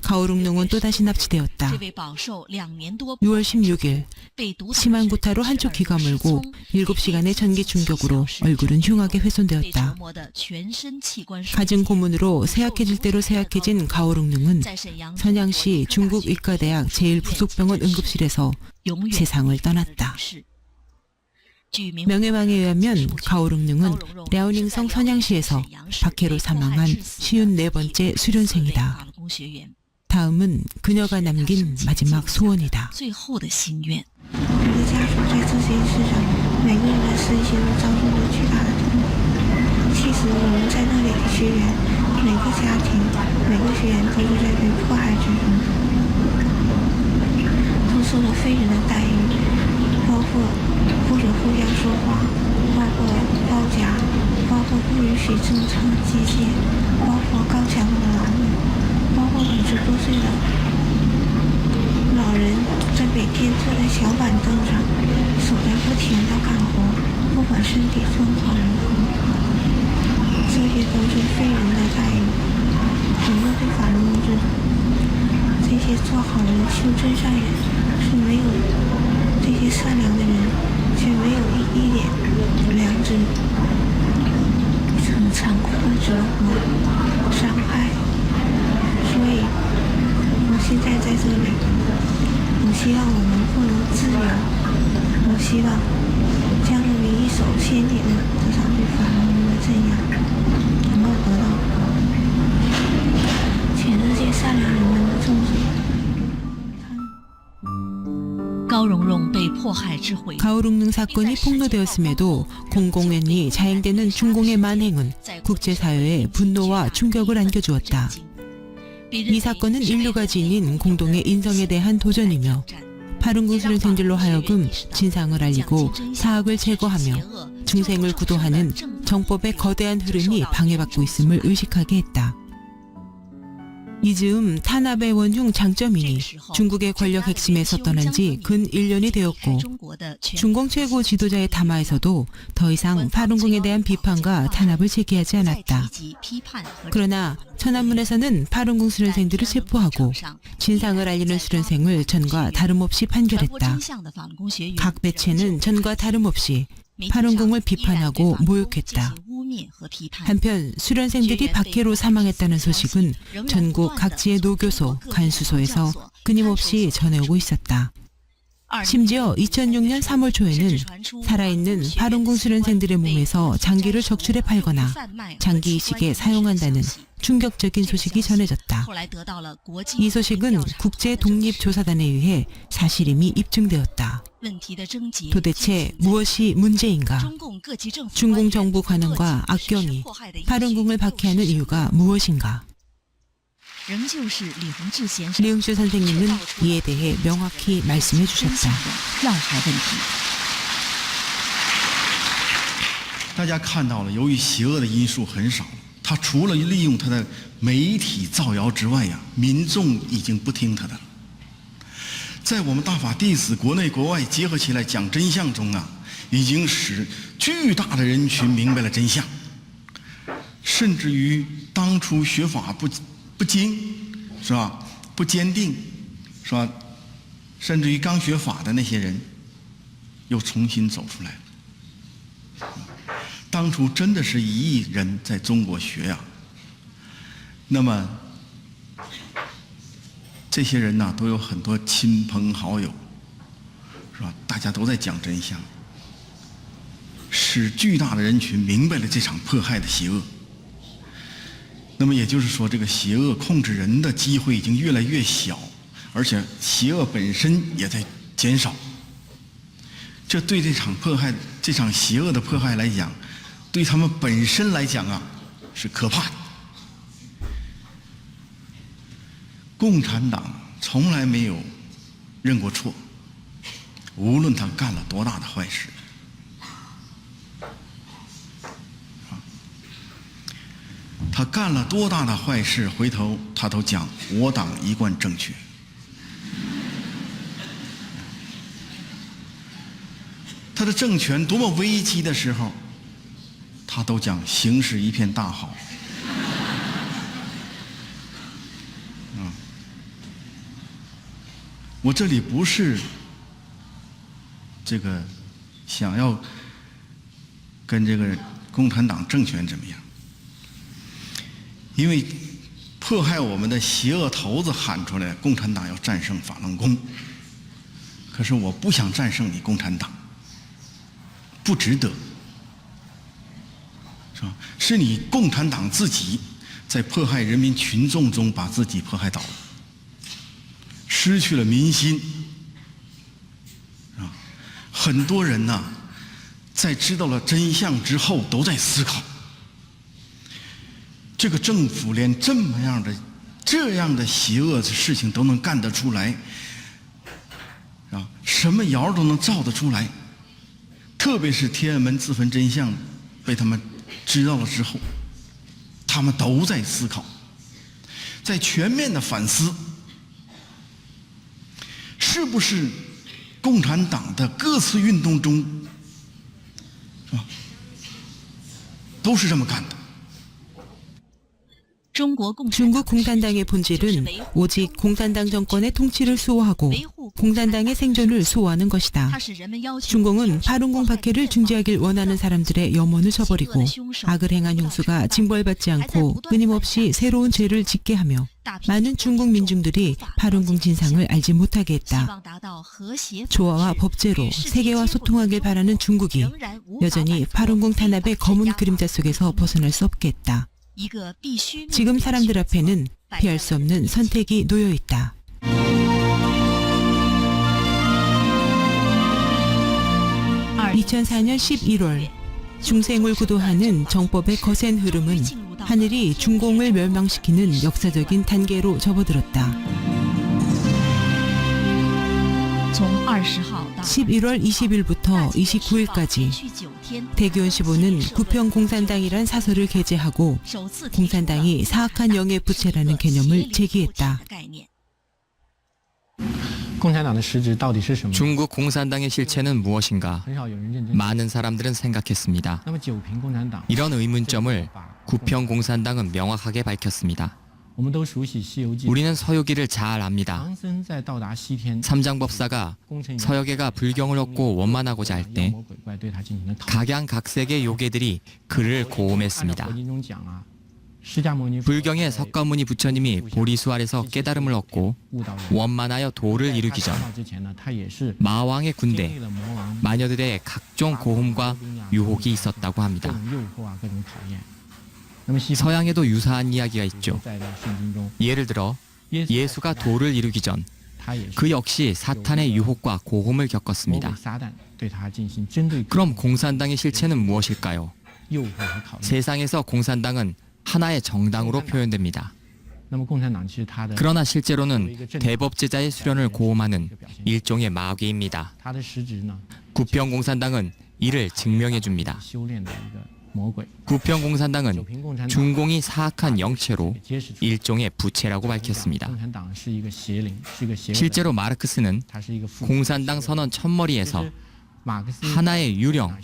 가오롱룡은 또다시 납치되었다. 6월 16일 심한 구타로 한쪽 귀가 멀고 7시간의 전기 충격으로 얼굴은 흉하게 훼손되었다. 갖은 고문으로 쇠약해질 대로 쇠약해진 가오롱룡은 선양시 중국의과대학 제1부속병원 응급실에서 세상을 떠났다. 명예망에 의하면 가오롱룡은 랴오닝성 선양시에서 박해로 사망한 54번째 수련생이다. 다음은 그녀가 남긴 마지막 소원이다. 我的家属在这件事上，每个人的身心都遭受了巨大的痛苦。其实我们在那里的学员，每个家庭、每个学员都是在被迫害之中，都受了非人的待遇，包括不准互相说话，包括包夹，包括不允许正常机械，包括高强度的劳动，包括50多岁的老人在每天坐在小板凳上，手在不停地干活，不管身体状况如何，这些都是非人的待遇。我们对法轮功知道，这些做好人、修真善人是没有，这些善良的人却没有一点良知，很残酷的折磨、伤害。所以，我现在在这里，我希望我们获得自由。我希望将人民一手牵引的这场对法轮功的镇压，能够得到全世界善良人们的重视。 가오롱룡 사건이 폭로되었음에도 공공연히 자행되는 중공의 만행은 국제사회에 분노와 충격을 안겨주었다. 이 사건은 인류가 지닌 공동의 인성에 대한 도전이며 파룬궁 수련생들로 하여금 진상을 알리고 사악을 제거하며 중생을 구도하는 정법의 거대한 흐름이 방해받고 있음을 의식하게 했다. 이 즈음 탄압의 원흉 장쩌민이 중국의 권력 핵심에서 떠난 지 근 1년이 되었고 중공 최고 지도자의 담화에서도 더 이상 파룬궁에 대한 비판과 탄압을 제기하지 않았다. 그러나 천안문에서는 파룬궁 수련생들을 체포하고 진상을 알리는 수련생을 전과 다름없이 판결했다. 각 매체는 전과 다름없이 파룬궁을 비판하고 모욕했다. 한편 수련생들이 박해로 사망했다는 소식은 전국 각지의 노교소, 간수소에서 끊임없이 전해오고 있었다. 심지어 2006년 3월 초에는 살아있는 파룬궁 수련생들의 몸에서 장기를 적출해 팔거나 장기 이식에 사용한다는 충격적인 소식이 전해졌다. 이 소식은 국제독립조사단에 의해 사실임이 입증되었다. 도대체 무엇이 문제인가? 중공 정부 관원과 악경이 파룬궁을 박해하는 이유가 무엇인가? 리흥주 선생님은 이에 대해 명확히 말씀해 주셨다. 大家看到了，由于邪恶的因素很少，他除了利用他的媒体造谣之外呀，民众已经不听他的了。在我们大法弟子国内国外结合起来讲真相中啊，已经使巨大的人群明白了真相，甚至于当初学法不精，是吧？不坚定，是吧？甚至于刚学法的那些人，又重新走出来了。当初真的是1亿人在中国学呀，那么这些人呢，都有很多亲朋好友，是吧？大家都在讲真相，使巨大的人群明白了这场迫害的邪恶。那么也就是说，这个邪恶控制人的机会已经越来越小，而且邪恶本身也在减少。这对这场邪恶的迫害来讲，对他们本身来讲啊，是可怕的。共产党从来没有认过错，无论他干了多大的坏事。他干了多大的坏事，回头他都讲我党一贯正确。他的政权多么危机的时候，他都讲形势一片大好。我这里不是这个想要跟这个共产党政权怎么样，因为迫害我们的邪恶头子喊出来，共产党要战胜法轮功。可是我不想战胜你共产党，不值得，是吧？是你共产党自己在迫害人民群众中把自己迫害倒了，失去了民心，啊，很多人呐，在知道了真相之后，都在思考：这个政府连这样的邪恶的事情都能干得出来，啊，什么谣都能造得出来。特别是天安门自焚真相被他们知道了之后，他们都在思考，在全面的反思。是不是共产党的各次运动中，是吧，都是这么干的？ 중국 공산당의 본질은 오직 공산당 정권의 통치를 수호하고 공산당의 생존을 수호하는 것이다. 중공은 파룬공 박해를 중지하길 원하는 사람들의 염원을 저버리고 악을 행한 형수가 징벌받지 않고 끊임없이 새로운 죄를 짓게 하며 많은 중국 민중들이 파룬공 진상을 알지 못하게 했다. 조화와 법제로 세계와 소통하길 바라는 중국이 여전히 파룬공 탄압의 검은 그림자 속에서 벗어날 수 없게 했다. 지금 사람들 앞에는 피할 수 없는 선택이 놓여 있다. 2004년 11월 중생을 구도하는 정법의 거센 흐름은 하늘이 중공을 멸망시키는 역사적인 단계로 접어들었다. 11월 20일부터 29일까지 대규원 15는 구평공산당이란 사설을 게재하고 공산당이 사악한 영의 부채라는 개념을 제기했다. 중국 공산당의 실체는 무엇인가? 많은 사람들은 생각했습니다. 이런 의문점을 구평공산당은 명확하게 밝혔습니다. 우리는 서유기를 잘 압니다. 삼장법사가 서역에가 불경을 얻고 원만하고자 할 때 각양각색의 요괴들이 그를 고음했습니다. 불경의 석가모니 부처님이 보리수 아래서 깨달음을 얻고 원만하여 도를 이루기 전 마왕의 군대, 마녀들의 각종 고음과 유혹이 있었다고 합니다. 서양에도 유사한 이야기가 있죠. 예를 들어 예수가 도를 이루기 전 그 역시 사탄의 유혹과 고음을 겪었습니다. 그럼 공산당의 실체는 무엇일까요? 세상에서 공산당은 하나의 정당으로 표현됩니다. 그러나 실제로는 대법제자의 수련을 고음하는 일종의 마귀입니다. 구평공산당은 이를 증명해 줍니다. 구평공산당은 중공이 사악한 영체로 일종의 부채라고 밝혔습니다. 실제로 마르크스는 공산당 선언 첫머리에서 하나의 유령,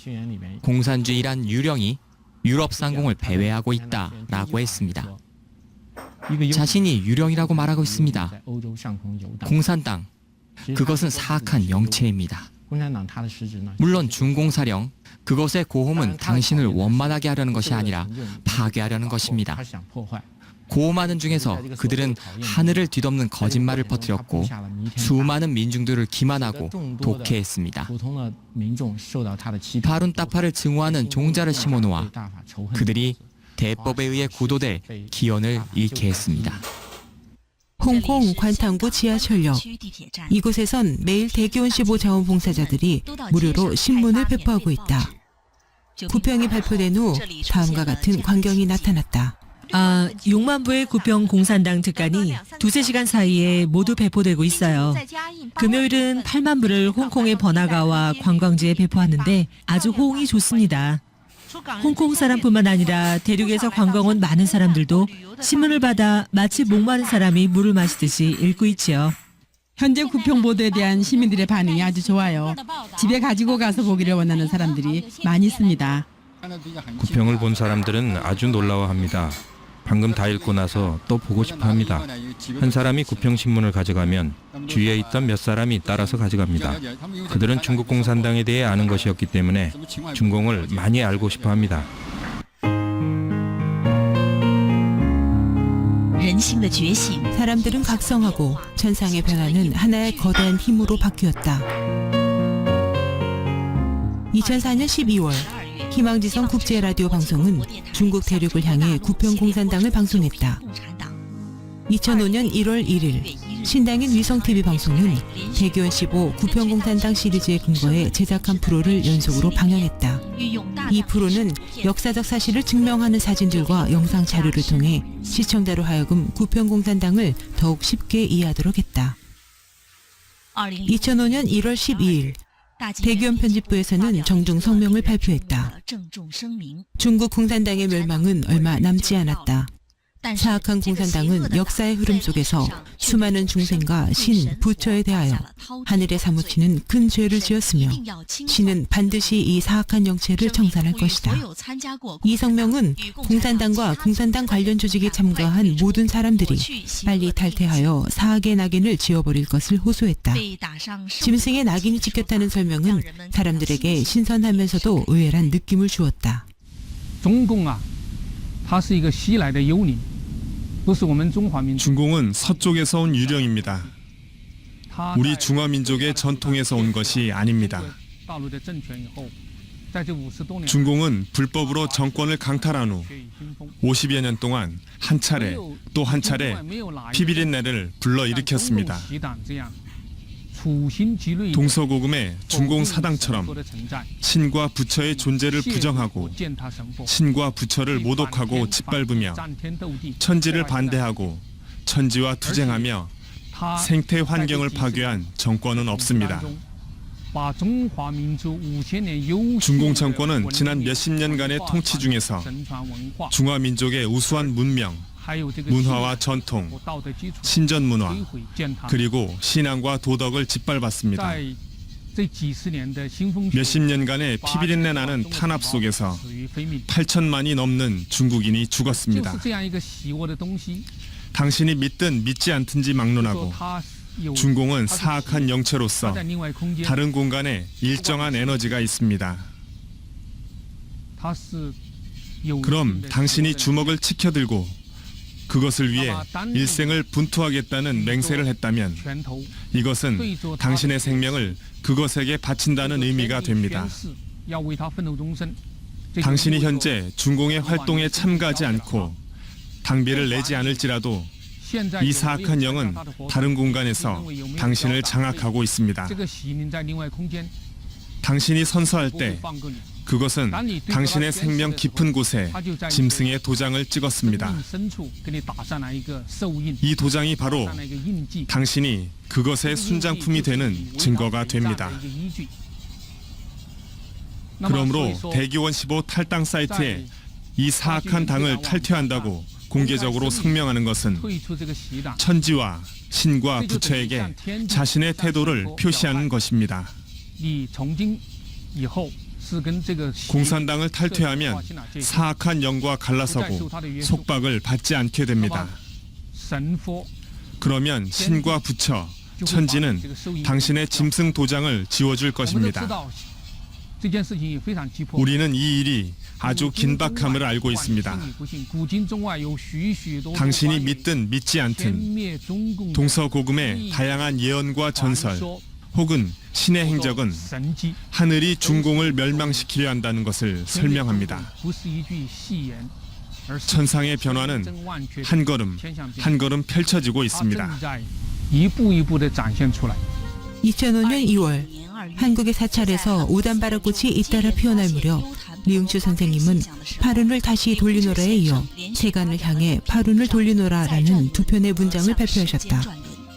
공산주의란 유령이 유럽 상공을 배회하고 있다라고 했습니다. 자신이 유령이라고 말하고 있습니다. 공산당, 그것은 사악한 영체입니다. 물론 중공사령, 그것의 고음은 당신을 원만하게 하려는 것이 아니라 파괴하려는 것입니다. 고 많은 중에서 그들은 하늘을 뒤덮는 거짓말을 퍼뜨렸고 수많은 민중들을 기만하고 독해했습니다. 바룬따파를 증오하는 종자를 심어놓아 그들이 대법에 의해 구도돼 기원을 잃게 했습니다. 홍콩 관탕구 지하철역. 이곳에선 매일 대기원 15 자원봉사자들이 무료로 신문을 배포하고 있다. 구평이 발표된 후 다음과 같은 광경이 나타났다. 6만 부의 구평 공산당 특간이 2-3시간 사이에 모두 배포되고 있어요. 금요일은 8만 부를 홍콩의 번화가와 관광지에 배포하는데 아주 호응이 좋습니다. 홍콩 사람뿐만 아니라 대륙에서 관광 온 많은 사람들도 신문을 받아 마치 목마른 사람이 물을 마시듯이 읽고 있지요. 현재 구평 보도에 대한 시민들의 반응이 아주 좋아요. 집에 가지고 가서 보기를 원하는 사람들이 많이 있습니다. 구평을 본 사람들은 아주 놀라워합니다. 방금 다 읽고 나서 또 보고 싶어 합니다. 한 사람이 구평신문을 가져가면 주위에 있던 몇 사람이 따라서 가져갑니다. 그들은 중국 공산당에 대해 아는 것이었기 때문에 중공을 많이 알고 싶어 합니다. 사람들은 각성하고 천상의 변화는 하나의 거대한 힘으로 바뀌었다. 2004년 12월 희망지성 국제라디오 방송은 중국 대륙을 향해 구평공산당을 방송했다. 2005년 1월 1일 신당인 위성TV 방송은 대기원 15 구평공산당 시리즈에 근거해 제작한 프로를 연속으로 방영했다. 이 프로는 역사적 사실을 증명하는 사진들과 영상 자료를 통해 시청자로 하여금 구평공산당을 더욱 쉽게 이해하도록 했다. 2005년 1월 12일 대기원 편집부에서는 정중 성명을 발표했다. 중국 공산당의 멸망은 얼마 남지 않았다. 사악한 공산당은 역사의 흐름 속에서 수많은 중생과 신, 부처에 대하여 하늘에 사무치는 큰 죄를 지었으며 신은 반드시 이 사악한 영체를 청산할 것이다. 이 성명은 공산당과 공산당 관련 조직에 참가한 모든 사람들이 빨리 탈퇴하여 사악의 낙인을 지워버릴 것을 호소했다. 짐승의 낙인이 찍혔다는 설명은 사람들에게 신선하면서도 의외란 느낌을 주었다. 중공은 서쪽에서 온 유령입니다. 우리 중화민족의 전통에서 온 것이 아닙니다. 중공은 불법으로 정권을 강탈한 후 50여 년 동안 한 차례 또 한 차례 피비린내를 불러일으켰습니다. 동서고금의 중공 사당처럼 신과 부처의 존재를 부정하고 신과 부처를 모독하고 짓밟으며 천지를 반대하고 천지와 투쟁하며 생태 환경을 파괴한 정권은 없습니다. 중공 정권은 지난 몇십 년간의 통치 중에서 중화민족의 우수한 문명, 문화와 전통, 신전문화, 그리고 신앙과 도덕을 짓밟았습니다. 몇십 년간의 피비린내 나는 탄압 속에서 8천만이 넘는 중국인이 죽었습니다. 당신이 믿든 믿지 않든지 막론하고 중공은 사악한 영체로서 다른 공간에 일정한 에너지가 있습니다. 그럼 당신이 주먹을 치켜들고 그것을 위해 일생을 분투하겠다는 맹세를 했다면 이것은 당신의 생명을 그것에게 바친다는 의미가 됩니다. 당신이 현재 중공의 활동에 참가하지 않고 당비를 내지 않을지라도 이 사악한 영은 다른 공간에서 당신을 장악하고 있습니다. 당신이 선서할 때 그것은 당신의 생명 깊은 곳에 짐승의 도장을 찍었습니다. 이 도장이 바로 당신이 그것의 순장품이 되는 증거가 됩니다. 그러므로 대기원 15 탈당 사이트에 이 사악한 당을 탈퇴한다고 공개적으로 성명하는 것은 천지와 신과 부처에게 자신의 태도를 표시하는 것입니다. 공산당을 탈퇴하면 사악한 영과 갈라서고 속박을 받지 않게 됩니다. 그러면 신과 부처, 천지는 당신의 짐승 도장을 지워줄 것입니다. 우리는 이 일이 아주 긴박함을 알고 있습니다. 당신이 믿든 믿지 않든 동서고금의 다양한 예언과 전설 혹은 신의 행적은 하늘이 중공을 멸망시키려 한다는 것을 설명합니다. 천상의 변화는 한 걸음 한 걸음 펼쳐지고 있습니다. 2005년 2월 한국의 사찰에서 오단바라꽃이 잇따라 피어날 무렵 리응추 선생님은 파룬을 다시 돌리노라에 이어 세간을 향해 파룬을 돌리노라라는 두 편의 문장을 발표하셨다.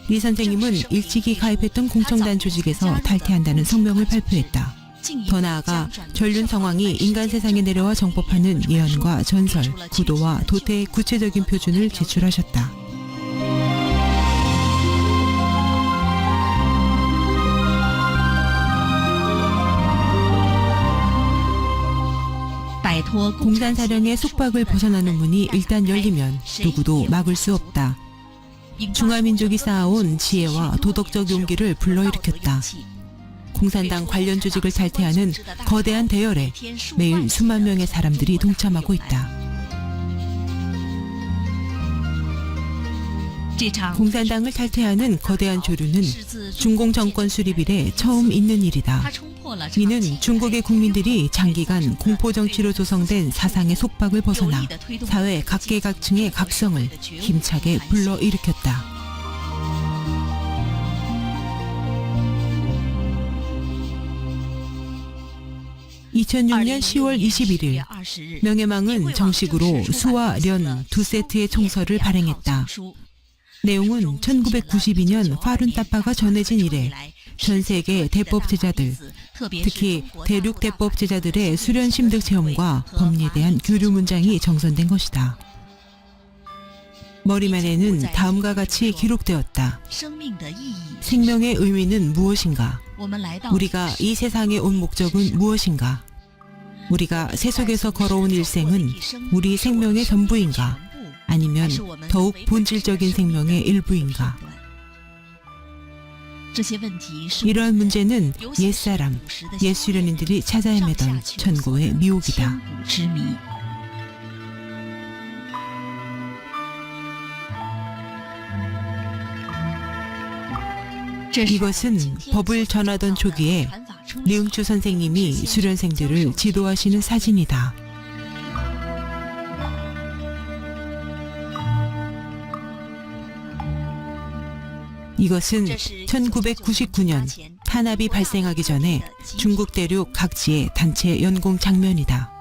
리 선생님은 일찍이 가입했던 공청단 조직에서 탈퇴한다는 성명을 발표했다. 더 나아가 전륜 성왕이 인간 세상에 내려와 정법하는 예언과 전설, 구도와 도태의 구체적인 표준을 제출하셨다. 공산사령의 속박을 벗어나는 문이 일단 열리면 누구도 막을 수 없다. 중화민족이 쌓아온 지혜와 도덕적 용기를 불러일으켰다. 공산당 관련 조직을 탈퇴하는 거대한 대열에 매일 수만 명의 사람들이 동참하고 있다. 공산당을 탈퇴하는 거대한 조류는 중공 정권 수립 이래 처음 있는 일이다. 이는 중국의 국민들이 장기간 공포정치로 조성된 사상의 속박을 벗어나 사회 각계각층의 각성을 힘차게 불러일으켰다. (2006년 10월 21일) 명예망은 정식으로 수와 련 두 세트의 총서를 발행했다. 내용은 1992년 파룬 따빠가 전해진 이래 전 세계 대법 제자들, 특히 대륙 대법 제자들의 수련 심득 체험과 법리에 대한 교류 문장이 정선된 것이다. 머리면에는 다음과 같이 기록되었다. 생명의 의미는 무엇인가? 우리가 이 세상에 온 목적은 무엇인가? 우리가 세속에서 걸어온 일생은 우리 생명의 전부인가? 아니면 더욱 본질적인 생명의 일부인가? 이러한 문제는 옛사람, 옛수련인들이 찾아 헤매던 천고의 미혹이다. 이것은 법을 전하던 초기에 리응추 선생님이 수련생들을 지도하시는 사진이다. 이것은 1999년 탄압이 발생하기 전에 중국 대륙 각지의 단체 연공 장면이다.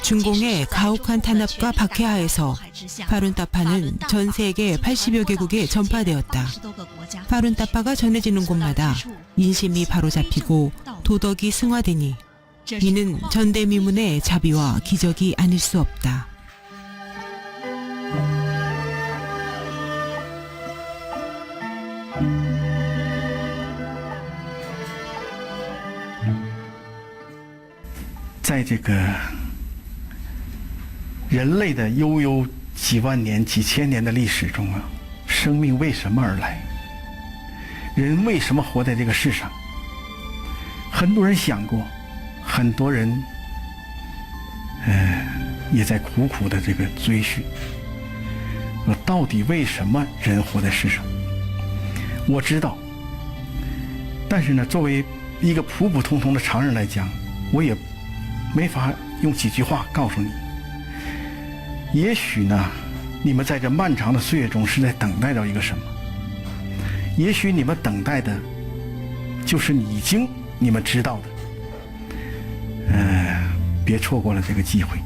중공의 가혹한 탄압과 박해하에서 파룬 따파는 전 세계 80여 개국에 전파되었다. 파룬 따파가 전해지는 곳마다 인심이 바로잡히고 도덕이 승화되니 이는 전대미문의 자비와 기적이 아닐 수 없다.在这个人类的悠悠几万年、几千年的历史中啊，生命为什么而来？人为什么活在这个世上？很多人想过，很多人也在苦苦的这个追寻，到底为什么人活在世上？我知道，但是呢，作为一个普普通通的常人来讲，我也没法用几句话告诉你。也许呢，你们在这漫长的岁月中是在等待着一个什么？也许你们等待的，就是你们知道的。别错过了这个机会。